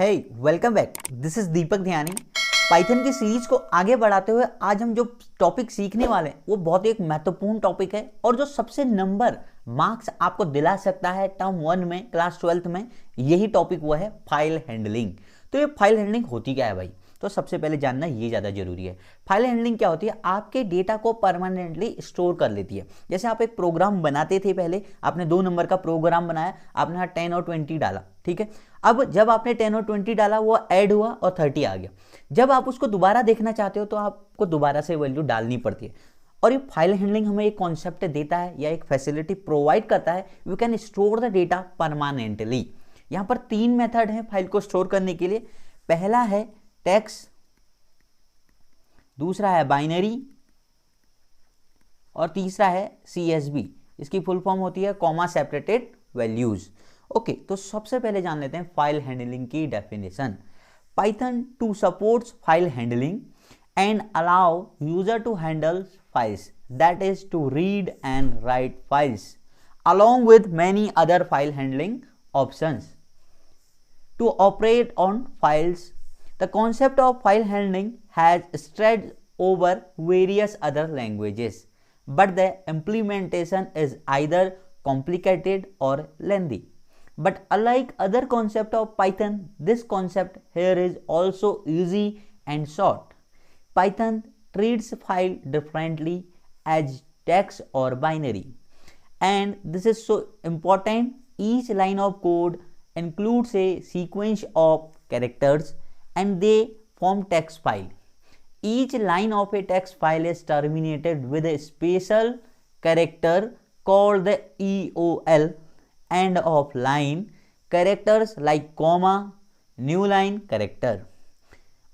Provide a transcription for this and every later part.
Hey welcome back, this is Deepak Dhyani. Python की series को आगे बढ़ाते हुए आज हम जो टॉपिक सीखने वाले हैं वो बहुत एक महत्वपूर्ण टॉपिक है और जो सबसे नंबर मार्क्स आपको दिला सकता है टर्म 1 में क्लास 12th में, यही टॉपिक वो है फाइल हैंडलिंग। तो ये फाइल हैंडलिंग होती क्या है भाई? तो सबसे पहले जानना ये ज़्यादा जरूरी है। फाइल हैंडलिंग क्या होती है? आपके डेटा को परमानेंटली स्टोर कर लेती है। जैसे आप एक प्रोग्राम बनाते थे, पहले आपने 2 नंबर का प्रोग्राम बनाया, आपने यहाँ 10 और 20 डाला, ठीक है। अब जब आपने 10 और 20 डाला वो ऐड हुआ और 30 आ गया। जब आप उसको दोबारा देखना चाहते हो तो आपको दोबारा से वैल्यू डालनी पड़ती है। और ये फाइल हैंडलिंग हमें एक कॉन्सेप्ट देता है या एक फैसिलिटी प्रोवाइड करता है, you can store the data permanently. यहाँ पर 3 मेथड हैं फाइल को स्टोर करने के लिए। पहला है टेक्स्ट, दूसरा है बाइनरी और तीसरा है CSV। इसकी फुल फॉर्म होती है कॉमा सेपरेटेड वैल्यूज। ओके, तो सबसे पहले जान लेते हैं फाइल हैंडलिंग की definition. Python to supports file handling and allow user to handle files, that is to read and write files along with many other file handling options to operate on files. The concept of file handling has spread over various other languages, but the implementation is either complicated or lengthy. But unlike other concept of Python, this concept here is also easy and short. Python treats file differently as text or binary, and this is so important. Each line of code includes a sequence of characters and they form text file. Each line of a text file is terminated with a special character called the EOL. End of line characters like comma, new line character.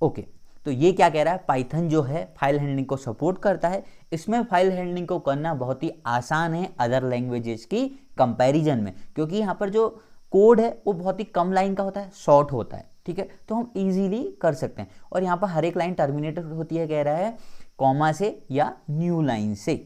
Okay, तो ये क्या कह रहा है? Python जो है file handling को support करता है। इसमें फाइल हैंडलिंग को करना बहुत ही आसान है अदर लैंग्वेजेस की कंपैरिजन में, क्योंकि यहाँ पर जो कोड है वो बहुत ही कम लाइन का होता है, शॉर्ट होता है, ठीक है। तो हम इजीली कर सकते हैं। और यहाँ पर हर एक लाइन टर्मिनेटेड होती है, कह रहा है कॉमा से या न्यू लाइन से।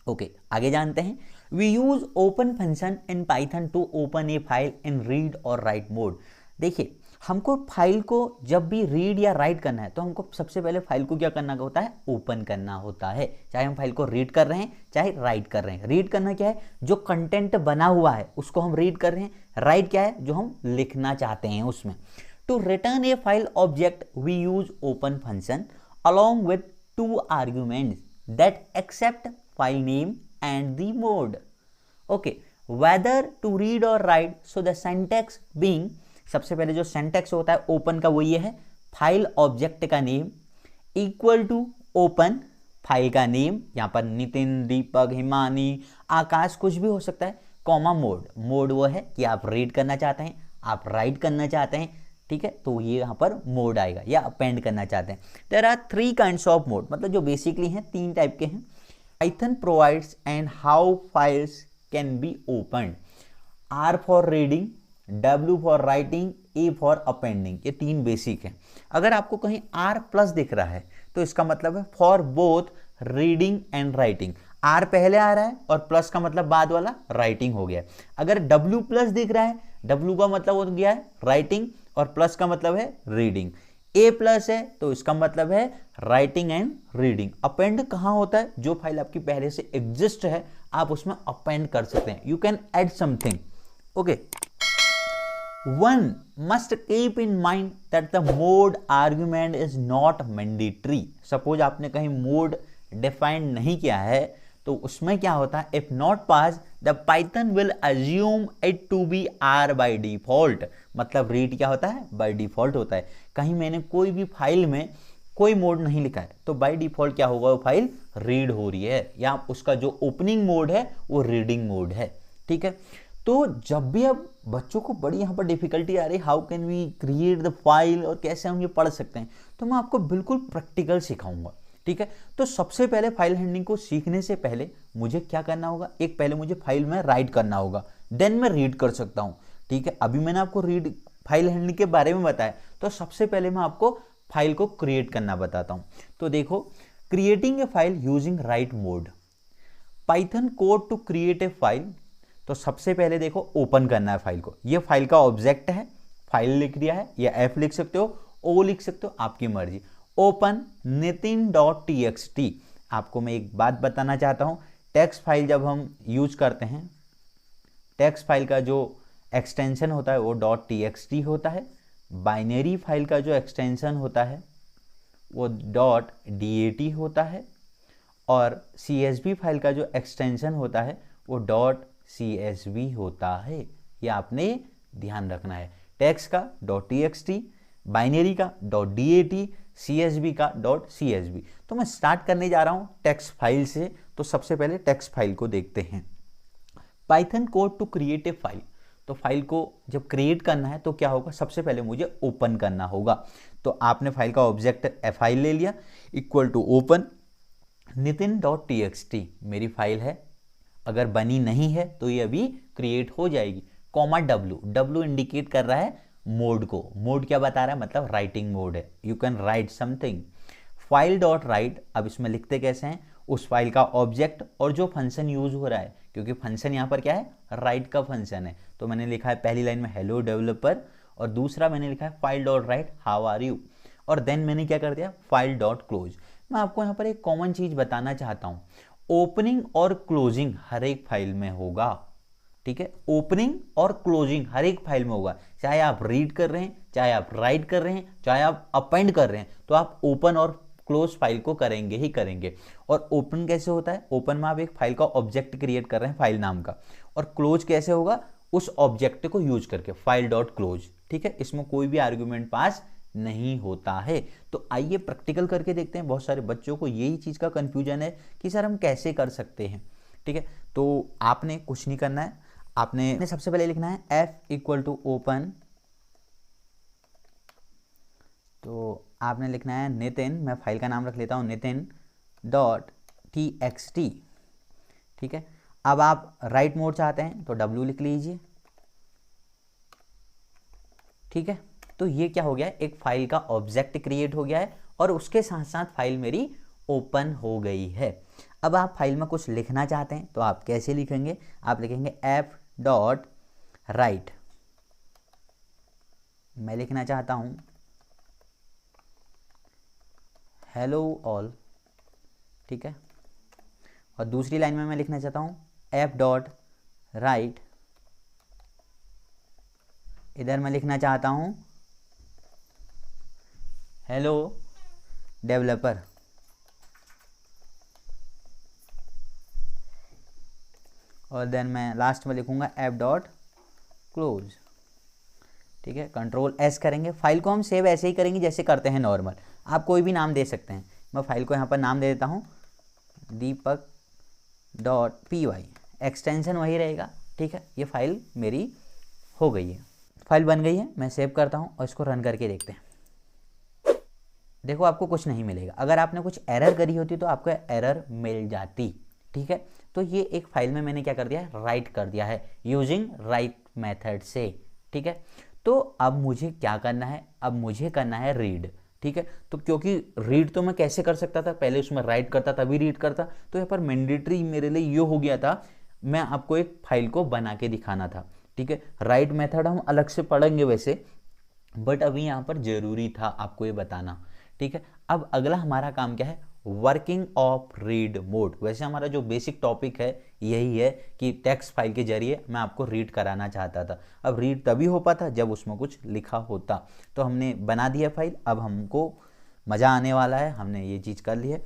ओके, आगे जानते हैं। We use open function in Python to open a file in read और राइट मोड। देखिए, हमको फाइल को जब भी रीड या राइट करना है तो हमको सबसे पहले फाइल को क्या करना होता है? ओपन करना होता है। चाहे हम फाइल को रीड कर रहे हैं चाहे राइट कर रहे हैं। रीड करना क्या है? जो कंटेंट बना हुआ है उसको हम रीड कर रहे हैं। राइट क्या है? जो हम लिखना चाहते हैं उसमें। To return a file object we use open function along with 2 arguments that accept file name and the mode. Okay, whether to read or write, so the syntax being, सबसे पहले जो syntax होता है ओपन का वो ये है, file object का name equal to open file का नेम, यहाँ पर नितिन, दीपक, हिमानी, आकाश, कुछ भी हो सकता है, कॉमा मोड। मोड वो है कि आप रीड करना चाहते हैं, आप राइट करना चाहते हैं, ठीक है, तो ये यहाँ पर मोड आएगा, या अपेंड करना चाहते हैं। There are 3 kinds of mode, मतलब जो बेसिकली हैं 3 टाइप के हैं। Python provides and how files can be opened. R for reading, W for writing, A for appending. ये 3 बेसिक हैं। अगर आपको कहीं R प्लस दिख रहा है तो इसका मतलब है for both reading and writing. R पहले आ रहा है और प्लस का मतलब बाद वाला राइटिंग हो गया। अगर W प्लस दिख रहा है, W का मतलब हो गया है राइटिंग और प्लस का मतलब है रीडिंग। A प्लस है तो इसका मतलब है राइटिंग एंड रीडिंग। अपेंड कहाँ होता है? जो फाइल आपकी पहले से एग्जिस्ट है आप उसमें अपेंड कर सकते हैं। You can add something. Okay, one must keep in mind that the mode argument is not mandatory. Suppose आपने कहीं मोड डिफाइंड नहीं किया है तो उसमें क्या होता है? If not pass the Python will assume it to be R by default. मतलब रीड क्या होता है? बाई डिफॉल्ट होता है। कहीं मैंने कोई भी फाइल में कोई मोड नहीं लिखा है तो बाई डिफॉल्ट क्या होगा? वो फाइल रीड हो रही है, या उसका जो ओपनिंग मोड है वो रीडिंग मोड है, ठीक है। तो जब भी अब बच्चों को बड़ी यहाँ पर डिफिकल्टी आ रही, how can we create the file और कैसे हम ये पढ़ सकते हैं, तो मैं आपको बिल्कुल प्रैक्टिकल सिखाऊंगा, ठीक है। तो सबसे पहले फाइल हैंडलिंग को सीखने से पहले मुझे क्या करना होगा? एक पहले मुझे फाइल में राइट करना होगा, देन मैं रीड कर सकता हूँ, ठीक है। अभी मैंने आपको रीड फाइल हैंडलिंग के बारे में बताया, तो सबसे पहले मैं आपको फाइल को क्रिएट करना बताता हूँ। तो देखो, creating a file using write mode, Python code to create a file. तो सबसे पहले देखो ओपन करना है फाइल को। ये फाइल का ऑब्जेक्ट है, फाइल लिख दिया है, या एफ लिख सकते हो, ओ लिख सकते हो, आपकी मर्जी। Open nitin.txt। आपको मैं एक बात बताना चाहता हूं, टेक्स्ट फाइल जब हम यूज करते हैं, टेक्स्ट फाइल का जो एक्सटेंशन होता है वो .txt होता है, बाइनरी फाइल का जो एक्सटेंशन होता है वो .dat होता है, और CSV फाइल का जो एक्सटेंशन होता है वो .csv होता है। ये आपने ध्यान रखना है, टेक्स्ट का .txt, बाइनरी का .dat, CSV का .csv। तो मैं स्टार्ट करने जा रहा हूं टेक्स्ट फाइल से। तो सबसे पहले टेक्स्ट फाइल को देखते हैं। Python code to create a file. तो फाइल को जब क्रिएट करना है तो क्या होगा, सबसे पहले मुझे ओपन करना होगा। तो आपने फाइल का ऑब्जेक्ट फाइल ले लिया, इक्वल टू ओपन nitin.txt मेरी फाइल है, अगर बनी नहीं है तो ये अभी क्रिएट हो जाएगी। कॉमा W इंडिकेट कर रहा है मोड को, मोड क्या बता रहा है, मतलब राइटिंग मोड है, you can write something. File dot right, अब इसमें लिखते कैसे हैं, उस फाइल का ऑब्जेक्ट और जो फंक्शन यूज हो रहा है, क्योंकि फंक्शन यहाँ पर क्या है, राइट का फंक्शन है। तो मैंने लिखा है पहली लाइन में हेलो डेवलपर, और दूसरा मैंने लिखा है file dot write how are you, और देन मैंने क्या कर दिया, फाइल डॉट क्लोज। मैं आपको यहाँ पर एक कॉमन चीज बताना चाहता हूँ, ओपनिंग और क्लोजिंग हर एक फाइल में होगा, ठीक है, ओपनिंग और क्लोजिंग हर एक फाइल में होगा। चाहे आप रीड कर रहे हैं, चाहे आप राइट कर रहे हैं, चाहे आप अपेंड कर रहे हैं, तो आप ओपन और क्लोज फाइल को करेंगे ही करेंगे। और ओपन कैसे होता है, ओपन में आप एक फाइल का ऑब्जेक्ट क्रिएट कर रहे हैं फाइल नाम का, और क्लोज कैसे होगा, उस ऑब्जेक्ट को यूज करके फाइल डॉट क्लोज, ठीक है, इसमें कोई भी आर्ग्यूमेंट पास नहीं होता है। तो आइए प्रैक्टिकल करके देखते हैं। बहुत सारे बच्चों को यही चीज का कंफ्यूजन है कि सर हम कैसे कर सकते हैं, ठीक है। तो आपने कुछ नहीं करना है, आपने सबसे पहले लिखना है f इक्वल टू ओपन, तो आपने लिखना है नितिन, मैं फाइल का नाम रख लेता हूं nitin.txt, ठीक है। अब आप राइट मोड चाहते हैं तो W लिख लीजिए, ठीक है। तो ये क्या हो गया है, एक फाइल का ऑब्जेक्ट क्रिएट हो गया है और उसके साथ साथ फाइल मेरी ओपन हो गई है। अब आप फाइल में कुछ लिखना चाहते हैं तो आप कैसे लिखेंगे, आप लिखेंगे f डॉट राइट, मैं लिखना चाहता हूं हेलो ऑल, ठीक है, और दूसरी लाइन में मैं लिखना चाहता हूं f डॉट राइट, इधर मैं लिखना चाहता हूं हेलो डेवलपर, और देन मैं लास्ट में लिखूंगा f डॉट क्लोज, ठीक है। कंट्रोल S करेंगे, फाइल को हम सेव ऐसे ही करेंगे जैसे करते हैं नॉर्मल, आप कोई भी नाम दे सकते हैं। मैं फाइल को यहाँ पर नाम दे देता हूँ deepak.py, एक्सटेंशन वही रहेगा, ठीक है। ये फाइल मेरी हो गई है, फाइल बन गई है, मैं सेव करता हूँ और इसको रन करके देखते हैं। देखो आपको कुछ नहीं मिलेगा, अगर आपने कुछ एरर करी होती तो आपको एरर मिल जाती, ठीक है। तो ये एक फाइल में मैंने क्या कर दिया है, राइट कर दिया है यूजिंग राइट मेथड से, ठीक है। तो अब मुझे क्या करना है, अब मुझे करना है रीड, ठीक है। तो क्योंकि रीड तो मैं कैसे कर सकता था, पहले उसमें राइट करता तभी रीड करता, तो यहाँ पर मैंडेटरी मेरे लिए ये हो गया था, मैं आपको एक फाइल को बना के दिखाना था, ठीक है। राइट मेथड हम अलग से पढ़ेंगे वैसे, बट अभी यहाँ पर जरूरी था आपको ये बताना, ठीक है। अब अगला हमारा काम क्या है, वर्किंग ऑफ रीड मोड। वैसे हमारा जो बेसिक टॉपिक है यही है कि टेक्स्ट फाइल के जरिए मैं आपको रीड कराना चाहता था। अब रीड तभी हो पाता जब उसमें कुछ लिखा होता, तो हमने बना दिया फाइल, अब हमको मज़ा आने वाला है, हमने ये चीज़ कर ली है।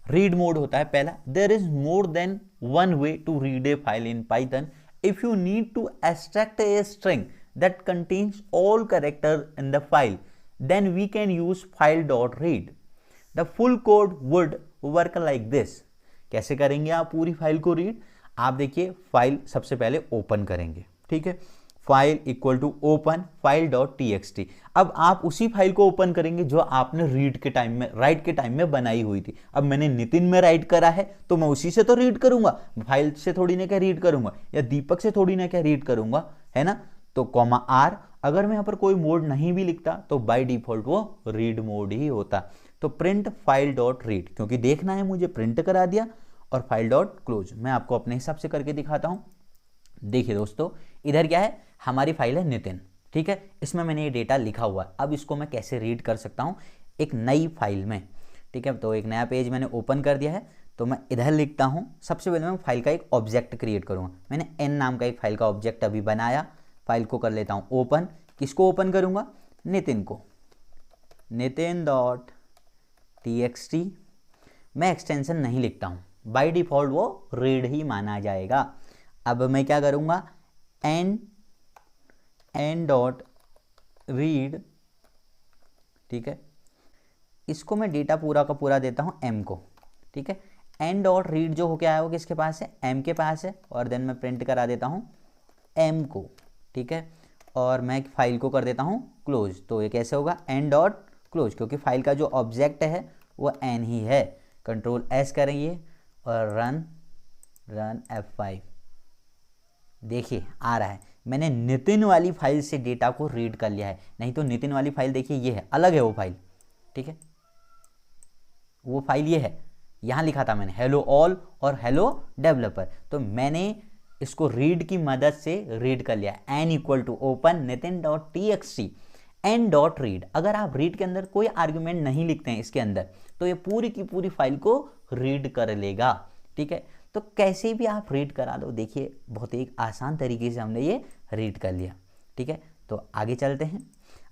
रीड मोड होता है पहला, there is more than one way to read a file in Python if you need to extract a string that contains all character in the file, then we can use file.read. The full code would work like this. कैसे करेंगे आप पूरी file को read, आप देखिए file सबसे पहले open करेंगे, ठीक है, file equal to open file.txt। अब आप उसी फाइल को ओपन करेंगे जो आपने रीड के टाइम में, राइट के टाइम में बनाई हुई थी। अब मैंने नितिन में राइट करा है तो मैं उसी से तो रीड करूंगा, फाइल से थोड़ी ना क्या रीड करूंगा, या दीपक से थोड़ी ना क्या रीड करूंगा, है ना। तो कॉमा R, अगर मैं यहाँ पर कोई मोड नहीं भी लिखता तो बाय डिफॉल्ट वो रीड मोड ही होता। तो प्रिंट फाइल डॉट रीड, क्योंकि देखना है मुझे, प्रिंट करा दिया, और फाइल डॉट क्लोज मैं आपको अपने हिसाब से करके दिखाता हूँ। देखिए दोस्तों, इधर क्या है, हमारी फाइल है नितिन, ठीक है, इसमें मैंने ये डेटा लिखा हुआ है। अब इसको मैं कैसे रीड कर सकता हूँ एक नई फाइल में, ठीक है। तो एक नया पेज मैंने ओपन कर दिया है, तो मैं इधर लिखता हूँ। सबसे पहले मैं फाइल का एक ऑब्जेक्ट क्रिएट करूँगा। मैंने एन नाम का एक फाइल का ऑब्जेक्ट अभी बनाया। फाइल को कर लेता हूँ ओपन। किसको ओपन करूँगा? नितिन को, nitin.txt। मैं एक्सटेंशन नहीं लिखता हूँ, बाय डिफ़ॉल्ट वो रीड ही माना जाएगा। अब मैं क्या करूँगा? n.read, ठीक है। इसको मैं डेटा पूरा का पूरा देता हूँ m को, ठीक है। n.read जो हो के आया वो किसके पास है? m के पास है। और देन मैं प्रिंट करा देता हूँ m को, ठीक है। और मैं फाइल को कर देता हूँ क्लोज। तो ये कैसे होगा? n.close, क्योंकि फाइल का जो ऑब्जेक्ट है वो n ही है। कंट्रोल S करेंगे और रन F5। देखिए आ रहा है, मैंने नितिन वाली फाइल से डेटा को रीड कर लिया है। नहीं तो नितिन वाली फाइल देखिए ये है, अलग है वो फाइल, ठीक है। वो फाइल ये है, यहाँ लिखा था मैंने हेलो ऑल और हेलो डेवलपर। तो मैंने इसको रीड की मदद से रीड कर लिया। n equal to open nitin.txt n.read। अगर आप रीड के अंदर कोई आर्गुमेंट नहीं लिखते हैं इसके अंदर, तो ये पूरी की पूरी फाइल को रीड कर लेगा, ठीक है। तो कैसे भी आप रीड करा लो, देखिए बहुत एक आसान तरीके से हमने ये रीड कर लिया, ठीक है। तो आगे चलते हैं।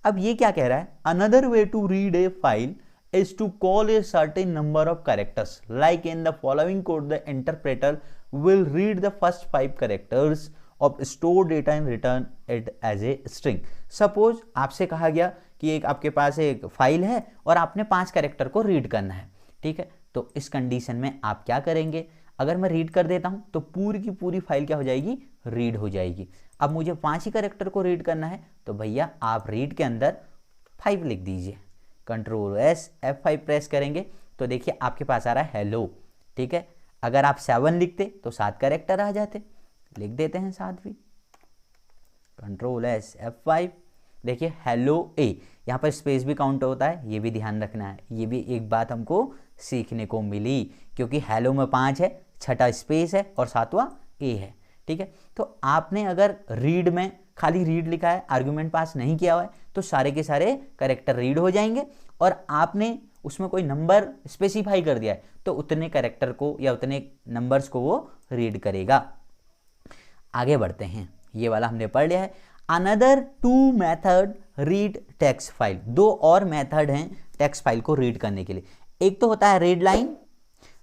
अब ये क्या कह रहा है? Another way to read a file is to call a certain number of characters. Like in the following code, the interpreter will read the first 5 characters of store data and return it as a string. Suppose आपसे कहा गया कि एक आपके पास एक file है और आपने 5 कैरेक्टर को रीड करना है, ठीक है। तो इस कंडीशन में आप क्या करेंगे? अगर मैं रीड कर देता हूं तो पूरी की पूरी फाइल क्या हो जाएगी? रीड हो जाएगी। अब मुझे 5 ही कैरेक्टर को रीड करना है, तो भैया आप रीड के अंदर 5 लिख दीजिए। कंट्रोल S F5 प्रेस करेंगे तो देखिए आपके पास आ रहा है हेलो, ठीक है। अगर आप 7 लिखते तो 7 कैरेक्टर आ जाते, लिख देते हैं 7 भी। कंट्रोल S F5, देखिए हेलो ए, यहाँ पर स्पेस भी काउंट होता है, ये भी ध्यान रखना है। ये भी एक बात हमको सीखने को मिली, क्योंकि हेलो में 5 है, छठा स्पेस है और 7वां ए है, ठीक है। तो आपने अगर रीड में खाली रीड लिखा है, आर्गुमेंट पास नहीं किया हुआ है, तो सारे के सारे कैरेक्टर रीड हो जाएंगे। और आपने उसमें कोई नंबर स्पेसिफाई कर दिया है तो उतने कैरेक्टर को या उतने नंबर्स को वो रीड करेगा। आगे बढ़ते हैं, ये वाला हमने पढ़ लिया है। Another 2 method read text file. 2 और मेथड हैं टेक्स्ट फाइल को रीड करने के लिए। एक तो होता है रीड लाइन,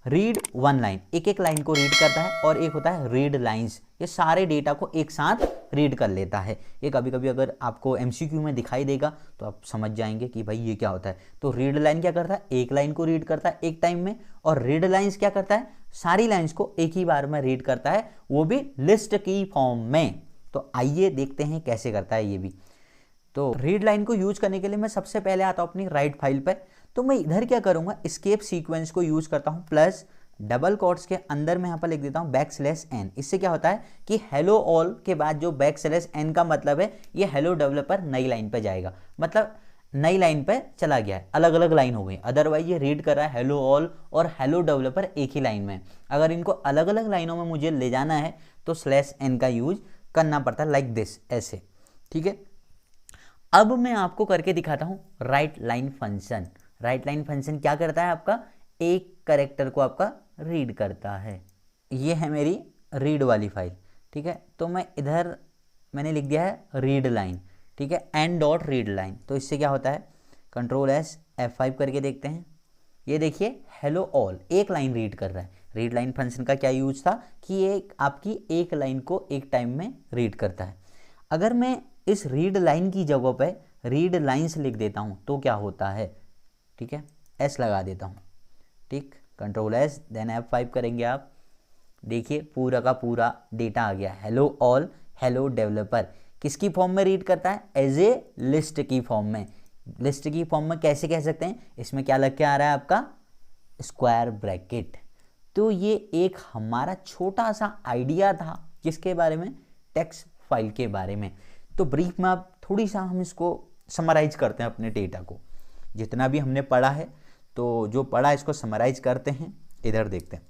रीड 1 लाइन, एक एक लाइन को रीड करता है। और एक होता है रीड लाइंस, ये सारे डेटा को एक साथ रीड कर लेता है। ये कभी कभी अगर आपको MCQ में दिखाई देगा तो आप समझ जाएंगे कि भाई ये क्या होता है। तो रीड लाइन क्या करता है? एक लाइन को रीड करता है एक टाइम में। और रीड लाइंस क्या करता है? सारी लाइंस को एक ही बार में रीड करता है, वो भी लिस्ट की फॉर्म में। तो आइए देखते हैं कैसे करता है ये भी। तो रीड लाइन को यूज करने के लिए मैं सबसे पहले आता हूँ अपनी राइट फाइल पर। तो मैं इधर क्या करूँगा? एस्केप सीक्वेंस को यूज करता हूँ, प्लस डबल कोट्स के अंदर मैं यहाँ पर लिख देता हूँ \n। इससे क्या होता है कि हेलो ऑल के बाद जो \n का मतलब है ये हेलो डेवलपर नई लाइन पे जाएगा, मतलब नई लाइन पे चला गया है, अलग अलग लाइन हो गई। अदरवाइज ये रीड कर रहा है हेलो ऑल और हेलो डेवलपर एक ही लाइन में। अगर इनको अलग अलग लाइनों में मुझे ले जाना है तो /n का यूज करना पड़ता है, लाइक दिस, ऐसे, ठीक है। अब मैं आपको करके दिखाता हूँ right line function. Right line function क्या करता है? आपका एक कैरेक्टर को आपका रीड करता है। ये है मेरी रीड वाली फाइल, ठीक है। तो मैं इधर मैंने लिख दिया है रीड लाइन, ठीक है, n.read लाइन। तो इससे क्या होता है? कंट्रोल S F5 करके देखते हैं। ये देखिए हेलो ऑल एक लाइन रीड कर रहा है। रीड लाइन फंक्शन का क्या यूज था कि एक आपकी एक लाइन को एक टाइम में रीड करता है। अगर मैं इस रीड लाइन की जगह पे रीड लाइंस लिख देता हूँ तो क्या होता है? ठीक है, S लगा देता हूँ, ठीक, कंट्रोल S देन F5 करेंगे आप। देखिए पूरा का पूरा डेटा आ गया। हेलो ऑल हेलो डेवलपर किसकी फॉर्म में रीड करता है? एज ए लिस्ट की फॉर्म में। लिस्ट की फॉर्म में कैसे कह सकते हैं? इसमें क्या लग के आ रहा है आपका? Square bracket. तो ये एक हमारा छोटा सा आइडिया था किसके बारे में? टेक्स्ट फाइल के बारे में। तो ब्रीफ में आप थोड़ी सा हम इसको समराइज करते हैं अपने डेटा को, जितना भी हमने पढ़ा है। तो जो पढ़ा इसको समराइज करते हैं, इधर देखते हैं।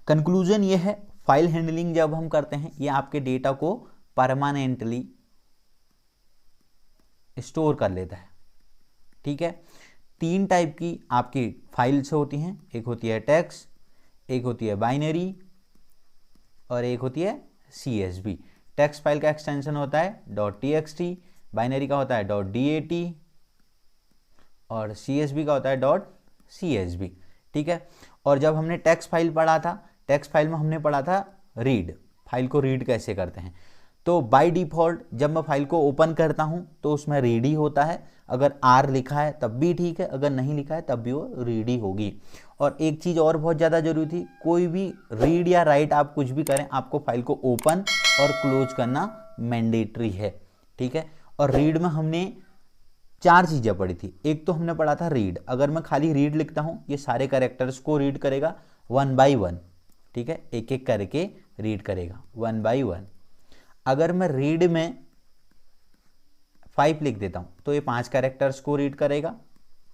कंक्लूजन ये है, फाइल हैंडलिंग जब हम करते हैं ये आपके डेटा को परमानेंटली स्टोर कर लेता है। ठीक है, 3 टाइप की आपकी फाइल्स होती हैं, एक होती है टेक्स्ट, एक होती है बाइनरी और एक होती है CSV। टेक्स्ट फाइल का एक्सटेंशन होता है .txt, बाइनरी का होता है .dat और CSV का होता है .csv। ठीक है, और जब हमने टेक्स्ट फाइल पढ़ा था, टेक्स्ट फाइल में हमने पढ़ा था रीड, फाइल को रीड कैसे करते हैं। तो बाय डिफ़ॉल्ट जब मैं फाइल को ओपन करता हूं तो उसमें रीड ही होता है, अगर R लिखा है तब भी ठीक है, अगर नहीं लिखा है तब भी वो रीड ही होगी। और एक चीज़ और बहुत ज़्यादा जरूरी थी, कोई भी रीड या राइट आप कुछ भी करें, आपको फाइल को ओपन और क्लोज करना मैंडेटरी है। ठीक है, और रीड में हमने 4 चीज़ें पढ़ी थी। एक तो हमने पढ़ा था रीड, अगर मैं खाली रीड लिखता हूँ ये सारे कैरेक्टर्स को रीड करेगा 1 by 1। ठीक है, एक एक करके रीड करेगा 1 by 1। अगर मैं रीड में 5 लिख देता हूँ तो ये 5 कैरेक्टर्स को रीड करेगा,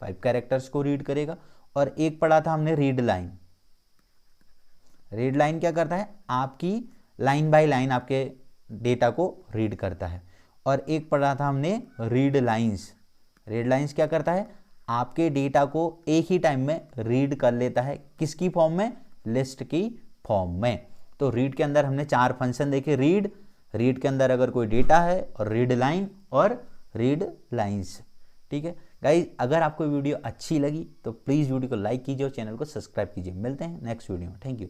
5 कैरेक्टर्स को रीड करेगा। और एक पढ़ा था हमने रीड लाइन। रीड लाइन क्या करता है, आपकी लाइन बाय लाइन आपके डेटा को रीड करता है। और एक पढ़ा था हमने रीड लाइंस। रीड लाइंस क्या करता है, आपके डेटा को एक ही टाइम में रीड कर लेता है, किसकी फॉर्म में, लिस्ट की फॉर्म में। तो रीड के अंदर हमने 4 फंक्शन देखे, रीड के अंदर अगर कोई डेटा है, और रीड लाइन और रीड लाइंस। ठीक है गाइज, अगर आपको वीडियो अच्छी लगी तो प्लीज़ वीडियो को लाइक कीजिए और चैनल को सब्सक्राइब कीजिए। मिलते हैं नेक्स्ट वीडियो में, थैंक यू।